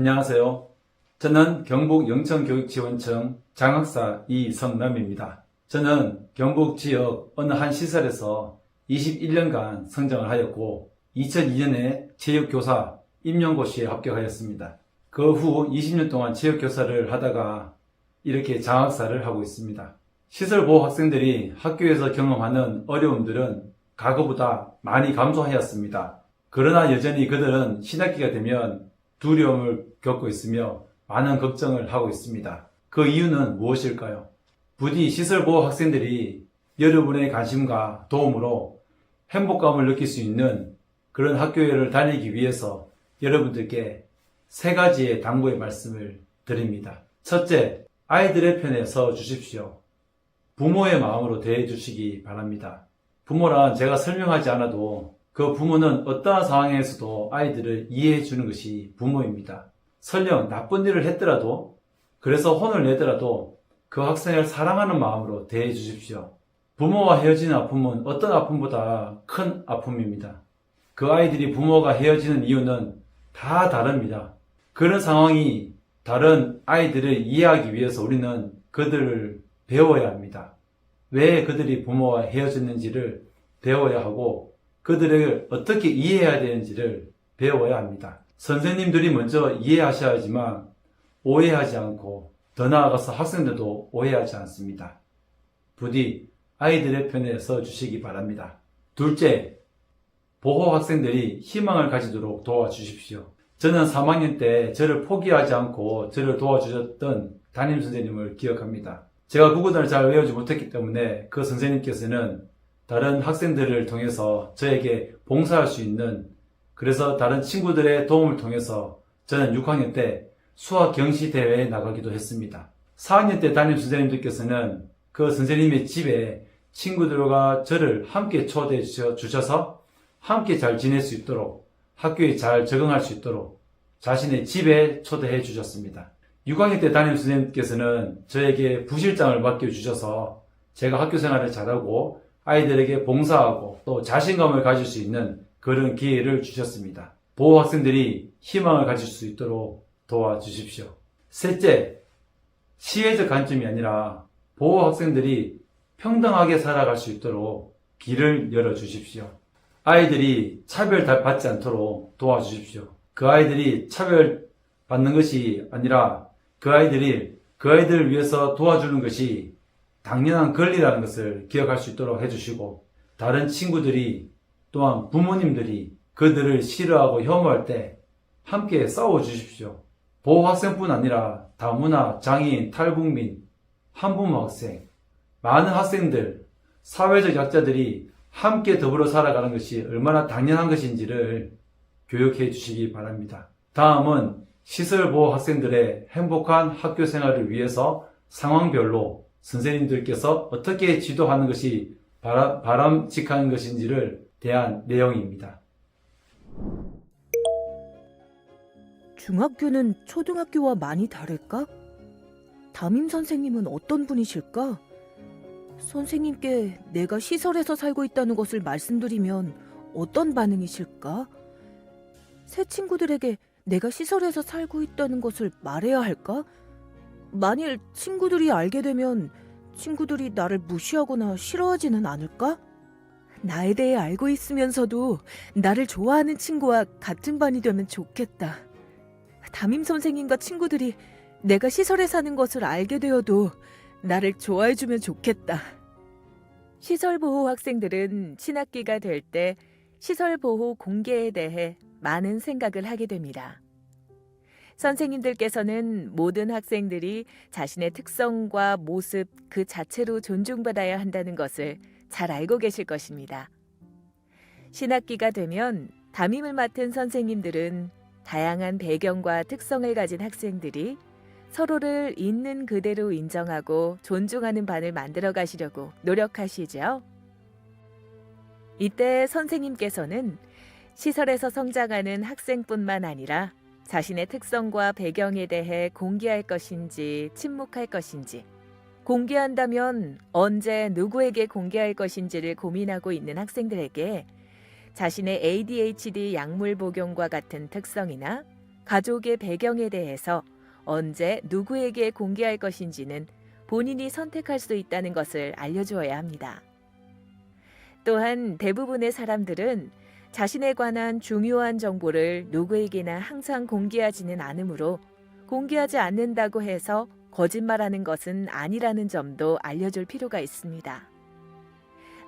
안녕하세요. 저는 경북 영천교육지원청 장학사 이성남입니다. 저는 경북 지역 어느 한 시설에서 21년간 성장을 하였고 2002년에 체육교사 임용고시에 합격하였습니다. 그 후 20년 동안 체육교사를 하다가 이렇게 장학사를 하고 있습니다. 시설보호 학생들이 학교에서 경험하는 어려움들은 과거보다 많이 감소하였습니다. 그러나 여전히 그들은 신학기가 되면 두려움을 겪고 있으며 많은 걱정을 하고 있습니다. 그 이유는 무엇일까요? 부디 시설보호 학생들이 여러분의 관심과 도움으로 행복감을 느낄 수 있는 그런 학교를 다니기 위해서 여러분들께 세 가지의 당부의 말씀을 드립니다. 첫째, 아이들의 편에 서 주십시오. 부모의 마음으로 대해 주시기 바랍니다. 부모란 제가 설명하지 않아도 그 부모는 어떠한 상황에서도 아이들을 이해해 주는 것이 부모입니다. 설령 나쁜 일을 했더라도, 그래서 혼을 내더라도 그 학생을 사랑하는 마음으로 대해 주십시오. 부모와 헤어지는 아픔은 어떤 아픔보다 큰 아픔입니다. 그 아이들이 부모가 헤어지는 이유는 다 다릅니다. 그런 상황이 다른 아이들을 이해하기 위해서 우리는 그들을 배워야 합니다. 왜 그들이 부모와 헤어졌는지를 배워야 하고 그들을 어떻게 이해해야 되는지를 배워야 합니다. 선생님들이 먼저 이해하셔야 하지만 오해하지 않고 더 나아가서 학생들도 오해하지 않습니다. 부디 아이들의 편에 서 주시기 바랍니다. 둘째, 보호 학생들이 희망을 가지도록 도와주십시오. 저는 3학년 때 저를 포기하지 않고 저를 도와주셨던 담임선생님을 기억합니다. 제가 국어단을 잘 외우지 못했기 때문에 그 선생님께서는 다른 학생들을 통해서 저에게 봉사할 수 있는, 그래서 다른 친구들의 도움을 통해서 저는 6학년 때 수학 경시 대회에 나가기도 했습니다. 4학년 때 담임 선생님들께서는 그 선생님의 집에 친구들과 저를 함께 초대해 주셔서 함께 잘 지낼 수 있도록, 학교에 잘 적응할 수 있도록 자신의 집에 초대해 주셨습니다. 6학년 때 담임 선생님께서는 저에게 부실장을 맡겨주셔서 제가 학교 생활을 잘하고 아이들에게 봉사하고 또 자신감을 가질 수 있는 그런 기회를 주셨습니다. 보호 학생들이 희망을 가질 수 있도록 도와주십시오. 셋째, 시혜적 관점이 아니라 보호 학생들이 평등하게 살아갈 수 있도록 길을 열어주십시오. 아이들이 차별받지 않도록 도와주십시오. 그 아이들이 차별받는 것이 아니라 그 아이들을 위해서 도와주는 것이 당연한 권리라는 것을 기억할 수 있도록 해주시고, 다른 친구들이 또한 부모님들이 그들을 싫어하고 혐오할 때 함께 싸워주십시오. 보호학생뿐 아니라 다문화, 장애인, 탈북민, 한부모 학생, 많은 학생들, 사회적 약자들이 함께 더불어 살아가는 것이 얼마나 당연한 것인지를 교육해 주시기 바랍니다. 다음은 시설보호 학생들의 행복한 학교 생활을 위해서 상황별로 선생님들께서 어떻게 지도하는 것이 바람직한 것인지를 대한 내용입니다. 중학교는 초등학교와 많이 다를까? 담임 선생님은 어떤 분이실까? 선생님께 내가 시설에서 살고 있다는 것을 말씀드리면 어떤 반응이실까? 새 친구들에게 내가 시설에서 살고 있다는 것을 말해야 할까? 만일 친구들이 알게 되면 친구들이 나를 무시하거나 싫어하지는 않을까? 나에 대해 알고 있으면서도 나를 좋아하는 친구와 같은 반이 되면 좋겠다. 담임 선생님과 친구들이 내가 시설에 사는 것을 알게 되어도 나를 좋아해주면 좋겠다. 시설보호 학생들은 신학기가 될 때 시설보호 공개에 대해 많은 생각을 하게 됩니다. 선생님들께서는 모든 학생들이 자신의 특성과 모습 그 자체로 존중받아야 한다는 것을 잘 알고 계실 것입니다. 신학기가 되면 담임을 맡은 선생님들은 다양한 배경과 특성을 가진 학생들이 서로를 있는 그대로 인정하고 존중하는 반을 만들어 가시려고 노력하시죠. 이때 선생님께서는 시설에서 성장하는 학생뿐만 아니라 자신의 특성과 배경에 대해 공개할 것인지 침묵할 것인지, 공개한다면 언제 누구에게 공개할 것인지를 고민하고 있는 학생들에게 자신의 ADHD 약물 복용과 같은 특성이나 가족의 배경에 대해서 언제 누구에게 공개할 것인지는 본인이 선택할 수 있다는 것을 알려주어야 합니다. 또한 대부분의 사람들은 자신에 관한 중요한 정보를 누구에게나 항상 공개하지는 않으므로 공개하지 않는다고 해서 거짓말하는 것은 아니라는 점도 알려줄 필요가 있습니다.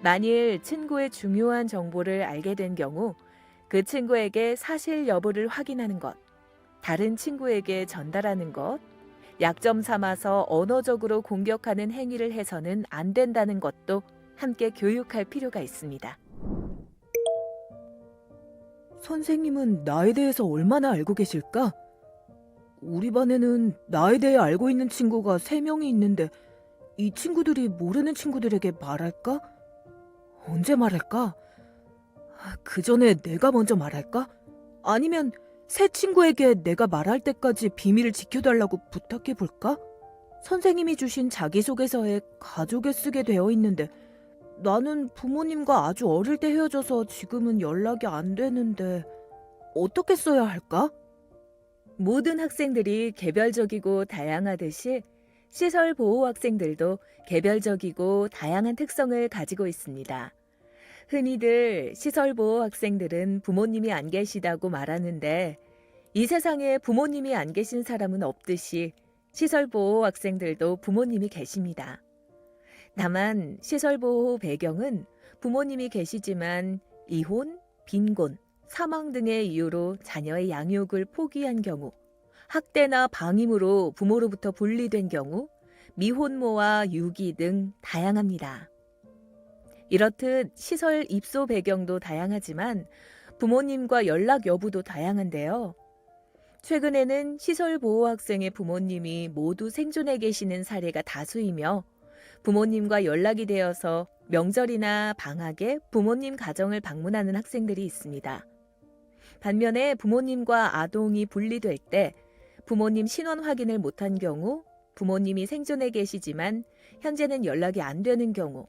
만일 친구의 중요한 정보를 알게 된 경우 그 친구에게 사실 여부를 확인하는 것, 다른 친구에게 전달하는 것, 약점 삼아서 언어적으로 공격하는 행위를 해서는 안 된다는 것도 함께 교육할 필요가 있습니다. 선생님은 나에 대해서 얼마나 알고 계실까? 우리 반에는 나에 대해 알고 있는 친구가 3명이 있는데 이 친구들이 모르는 친구들에게 말할까? 언제 말할까? 그 전에 내가 먼저 말할까? 아니면 새 친구에게 내가 말할 때까지 비밀을 지켜달라고 부탁해볼까? 선생님이 주신 자기소개서에 가족에 쓰게 되어 있는데 나는 부모님과 아주 어릴 때 헤어져서 지금은 연락이 안 되는데 어떻게 써야 할까? 모든 학생들이 개별적이고 다양하듯이 시설 보호 학생들도 개별적이고 다양한 특성을 가지고 있습니다. 흔히들 시설 보호 학생들은 부모님이 안 계시다고 말하는데 이 세상에 부모님이 안 계신 사람은 없듯이 시설 보호 학생들도 부모님이 계십니다. 다만 시설 보호 배경은 부모님이 계시지만 이혼, 빈곤, 사망 등의 이유로 자녀의 양육을 포기한 경우, 학대나 방임으로 부모로부터 분리된 경우, 미혼모와 유기 등 다양합니다. 이렇듯 시설 입소 배경도 다양하지만 부모님과 연락 여부도 다양한데요. 최근에는 시설 보호 학생의 부모님이 모두 생존해 계시는 사례가 다수이며 부모님과 연락이 되어서 명절이나 방학에 부모님 가정을 방문하는 학생들이 있습니다. 반면에 부모님과 아동이 분리될 때 부모님 신원 확인을 못한 경우, 부모님이 생존해 계시지만 현재는 연락이 안 되는 경우,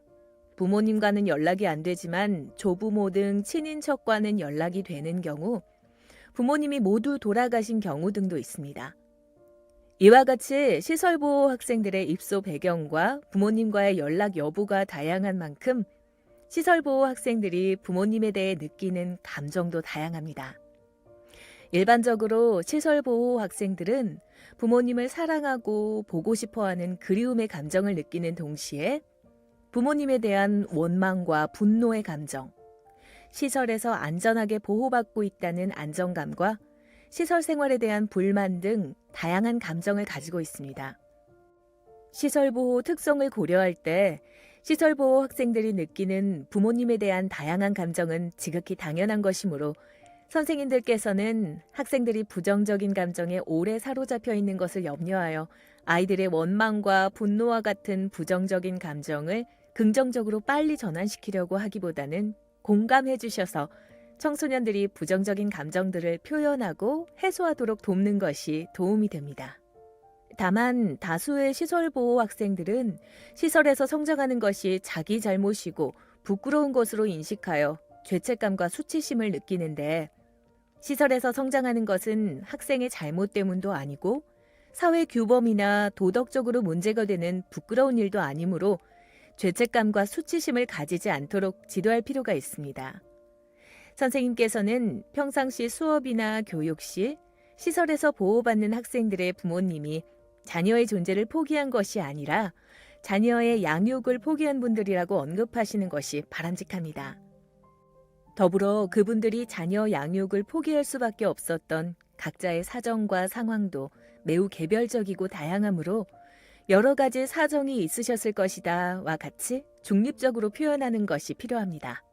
부모님과는 연락이 안 되지만 조부모 등 친인척과는 연락이 되는 경우, 부모님이 모두 돌아가신 경우 등도 있습니다. 이와 같이 시설보호 학생들의 입소 배경과 부모님과의 연락 여부가 다양한 만큼 시설보호 학생들이 부모님에 대해 느끼는 감정도 다양합니다. 일반적으로 시설보호 학생들은 부모님을 사랑하고 보고 싶어하는 그리움의 감정을 느끼는 동시에 부모님에 대한 원망과 분노의 감정, 시설에서 안전하게 보호받고 있다는 안정감과 시설 생활에 대한 불만 등 다양한 감정을 가지고 있습니다. 시설보호 특성을 고려할 때 시설보호 학생들이 느끼는 부모님에 대한 다양한 감정은 지극히 당연한 것이므로 선생님들께서는 학생들이 부정적인 감정에 오래 사로잡혀 있는 것을 염려하여 아이들의 원망과 분노와 같은 부정적인 감정을 긍정적으로 빨리 전환시키려고 하기보다는 공감해 주셔서 청소년들이 부정적인 감정들을 표현하고 해소하도록 돕는 것이 도움이 됩니다. 다만 다수의 시설보호 학생들은 시설에서 성장하는 것이 자기 잘못이고 부끄러운 것으로 인식하여 죄책감과 수치심을 느끼는데 시설에서 성장하는 것은 학생의 잘못 때문도 아니고 사회 규범이나 도덕적으로 문제가 되는 부끄러운 일도 아니므로 죄책감과 수치심을 가지지 않도록 지도할 필요가 있습니다. 선생님께서는 평상시 수업이나 교육 시 시설에서 보호받는 학생들의 부모님이 자녀의 존재를 포기한 것이 아니라 자녀의 양육을 포기한 분들이라고 언급하시는 것이 바람직합니다. 더불어 그분들이 자녀 양육을 포기할 수밖에 없었던 각자의 사정과 상황도 매우 개별적이고 다양하므로 여러 가지 사정이 있으셨을 것이다와 같이 중립적으로 표현하는 것이 필요합니다.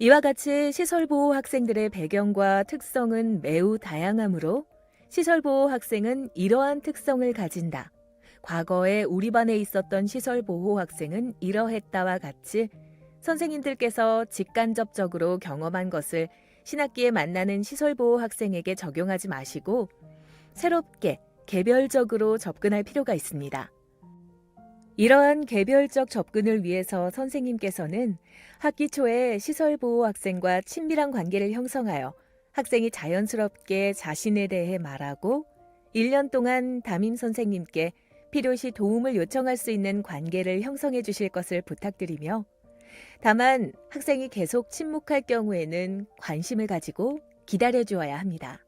이와 같이 시설보호 학생들의 배경과 특성은 매우 다양하므로 시설보호 학생은 이러한 특성을 가진다. 과거에 우리 반에 있었던 시설보호 학생은 이러했다와 같이 선생님들께서 직간접적으로 경험한 것을 신학기에 만나는 시설보호 학생에게 적용하지 마시고 새롭게 개별적으로 접근할 필요가 있습니다. 이러한 개별적 접근을 위해서 선생님께서는 학기 초에 시설보호 학생과 친밀한 관계를 형성하여 학생이 자연스럽게 자신에 대해 말하고 1년 동안 담임 선생님께 필요시 도움을 요청할 수 있는 관계를 형성해 주실 것을 부탁드리며 다만 학생이 계속 침묵할 경우에는 관심을 가지고 기다려 주어야 합니다.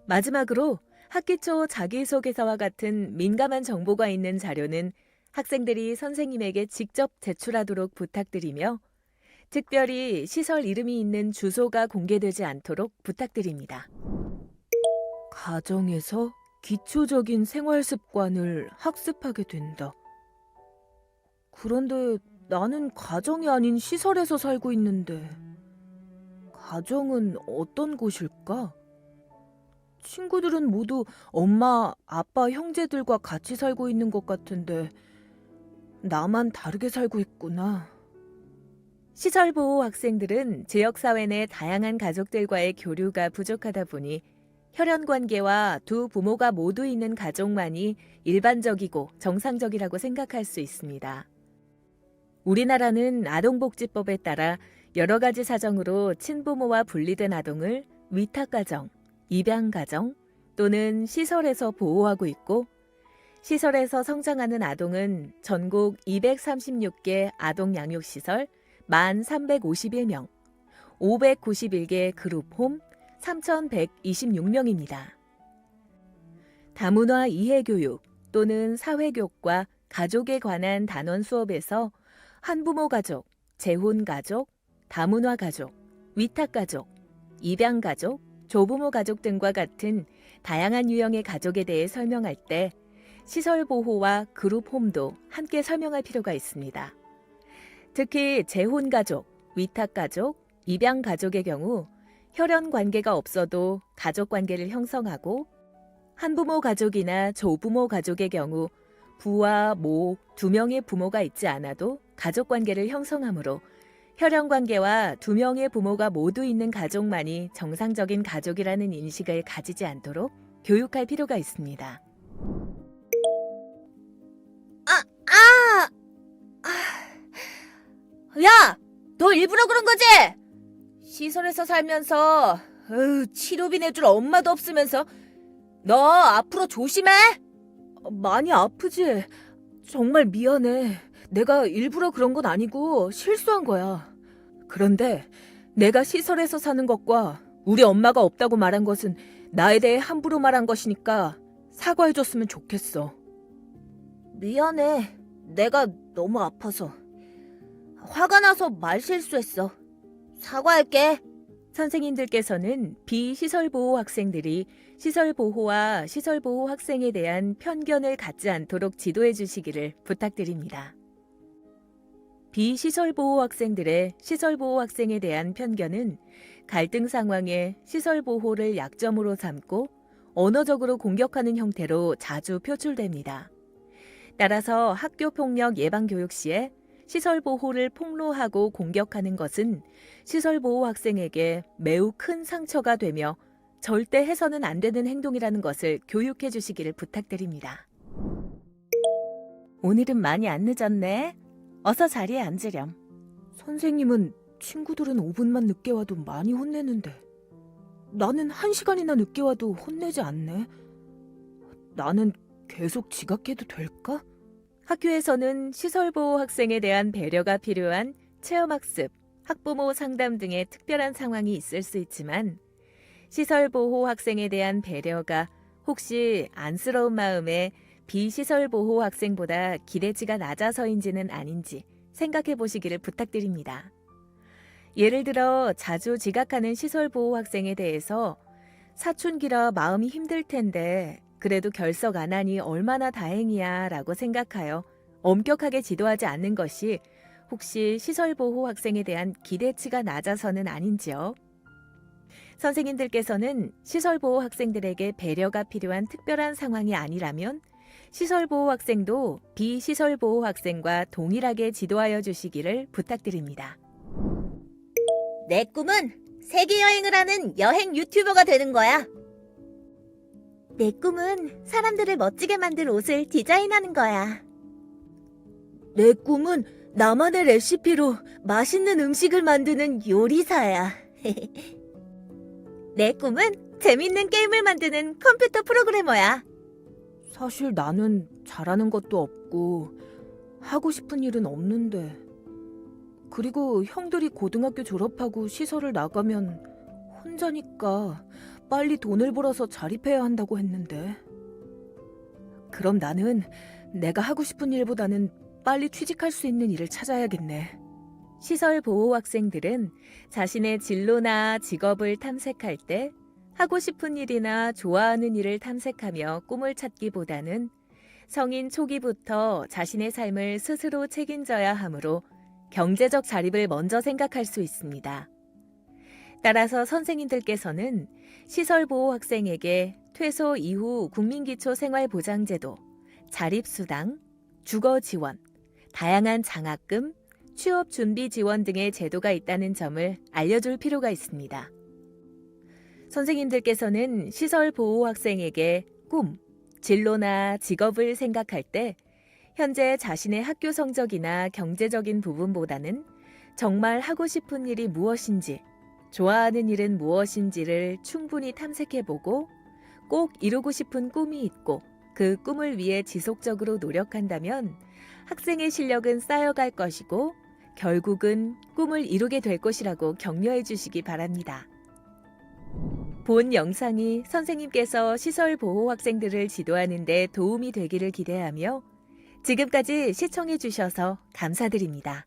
마지막으로 학기 초 자기소개서와 같은 민감한 정보가 있는 자료는 학생들이 선생님에게 직접 제출하도록 부탁드리며 특별히 시설 이름이 있는 주소가 공개되지 않도록 부탁드립니다. 가정에서 기초적인 생활 습관을 학습하게 된다. 그런데 나는 가정이 아닌 시설에서 살고 있는데 가정은 어떤 곳일까? 친구들은 모두 엄마, 아빠, 형제들과 같이 살고 있는 것 같은데 나만 다르게 살고 있구나. 시설보호 학생들은 지역사회 내 다양한 가족들과의 교류가 부족하다 보니 혈연관계와 두 부모가 모두 있는 가족만이 일반적이고 정상적이라고 생각할 수 있습니다. 우리나라는 아동복지법에 따라 여러 가지 사정으로 친부모와 분리된 아동을 위탁가정, 입양가정 또는 시설에서 보호하고 있고 시설에서 성장하는 아동은 전국 236개 아동양육시설 1,351명, 591개 그룹홈 3,126명입니다. 다문화 이해교육 또는 사회교육과 가족에 관한 단원 수업에서 한부모 가족, 재혼 가족, 다문화 가족, 위탁 가족, 입양 가족, 조부모 가족 등과 같은 다양한 유형의 가족에 대해 설명할 때 시설 보호와 그룹 홈도 함께 설명할 필요가 있습니다. 특히 재혼 가족, 위탁 가족, 입양 가족의 경우 혈연 관계가 없어도 가족 관계를 형성하고 한부모 가족이나 조부모 가족의 경우 부와 모 두 명의 부모가 있지 않아도 가족 관계를 형성하므로 혈연 관계와 두 명의 부모가 모두 있는 가족만이 정상적인 가족이라는 인식을 가지지 않도록 교육할 필요가 있습니다. 야! 너 일부러 그런 거지? 시설에서 살면서 치료비 내줄 엄마도 없으면서 너 앞으로 조심해! 많이 아프지? 정말 미안해. 내가 일부러 그런 건 아니고 실수한 거야. 그런데 내가 시설에서 사는 것과 우리 엄마가 없다고 말한 것은 나에 대해 함부로 말한 것이니까 사과해줬으면 좋겠어. 미안해. 내가 너무 아파서. 화가 나서 말 실수했어. 사과할게. 선생님들께서는 비시설보호 학생들이 시설보호와 시설보호 학생에 대한 편견을 갖지 않도록 지도해 주시기를 부탁드립니다. 비시설보호 학생들의 시설보호 학생에 대한 편견은 갈등 상황에 시설보호를 약점으로 삼고 언어적으로 공격하는 형태로 자주 표출됩니다. 따라서 학교폭력 예방교육 시에 시설보호를 폭로하고 공격하는 것은 시설보호 학생에게 매우 큰 상처가 되며 절대 해서는 안 되는 행동이라는 것을 교육해 주시기를 부탁드립니다. 오늘은 많이 안 늦었네. 어서 자리에 앉으렴. 선생님은 친구들은 5분만 늦게 와도 많이 혼내는데 나는 1시간이나 늦게 와도 혼내지 않네. 나는 계속 지각해도 될까? 학교에서는 시설보호 학생에 대한 배려가 필요한 체험학습, 학부모 상담 등의 특별한 상황이 있을 수 있지만 시설보호 학생에 대한 배려가 혹시 안쓰러운 마음에 비시설보호 학생보다 기대치가 낮아서인지는 아닌지 생각해 보시기를 부탁드립니다. 예를 들어 자주 지각하는 시설보호 학생에 대해서 사춘기라 마음이 힘들 텐데 그래도 결석 안 하니 얼마나 다행이야 라고 생각하여 엄격하게 지도하지 않는 것이 혹시 시설보호 학생에 대한 기대치가 낮아서는 아닌지요? 선생님들께서는 시설보호 학생들에게 배려가 필요한 특별한 상황이 아니라면 시설보호 학생도 비시설보호 학생과 동일하게 지도하여 주시기를 부탁드립니다. 내 꿈은 세계여행을 하는 여행 유튜버가 되는 거야. 내 꿈은 사람들을 멋지게 만들 옷을 디자인하는 거야. 내 꿈은 나만의 레시피로 맛있는 음식을 만드는 요리사야. 내 꿈은 재밌는 게임을 만드는 컴퓨터 프로그래머야. 사실 나는 잘하는 것도 없고 하고 싶은 일은 없는데. 그리고 형들이 고등학교 졸업하고 시설을 나가면 혼자니까 빨리 돈을 벌어서 자립해야 한다고 했는데. 그럼 나는 내가 하고 싶은 일보다는 빨리 취직할 수 있는 일을 찾아야겠네. 시설 보호 학생들은 자신의 진로나 직업을 탐색할 때 하고 싶은 일이나 좋아하는 일을 탐색하며 꿈을 찾기보다는 성인 초기부터 자신의 삶을 스스로 책임져야 하므로 경제적 자립을 먼저 생각할 수 있습니다. 따라서 선생님들께서는 시설보호 학생에게 퇴소 이후 국민기초생활보장제도, 자립수당, 주거지원, 다양한 장학금, 취업준비지원 등의 제도가 있다는 점을 알려줄 필요가 있습니다. 선생님들께서는 시설보호 학생에게 꿈, 진로나 직업을 생각할 때 현재 자신의 학교 성적이나 경제적인 부분보다는 정말 하고 싶은 일이 무엇인지, 좋아하는 일은 무엇인지를 충분히 탐색해보고 꼭 이루고 싶은 꿈이 있고 그 꿈을 위해 지속적으로 노력한다면 학생의 실력은 쌓여갈 것이고 결국은 꿈을 이루게 될 것이라고 격려해 주시기 바랍니다. 본 영상이 선생님께서 시설 보호 학생들을 지도하는 데 도움이 되기를 기대하며 지금까지 시청해 주셔서 감사드립니다.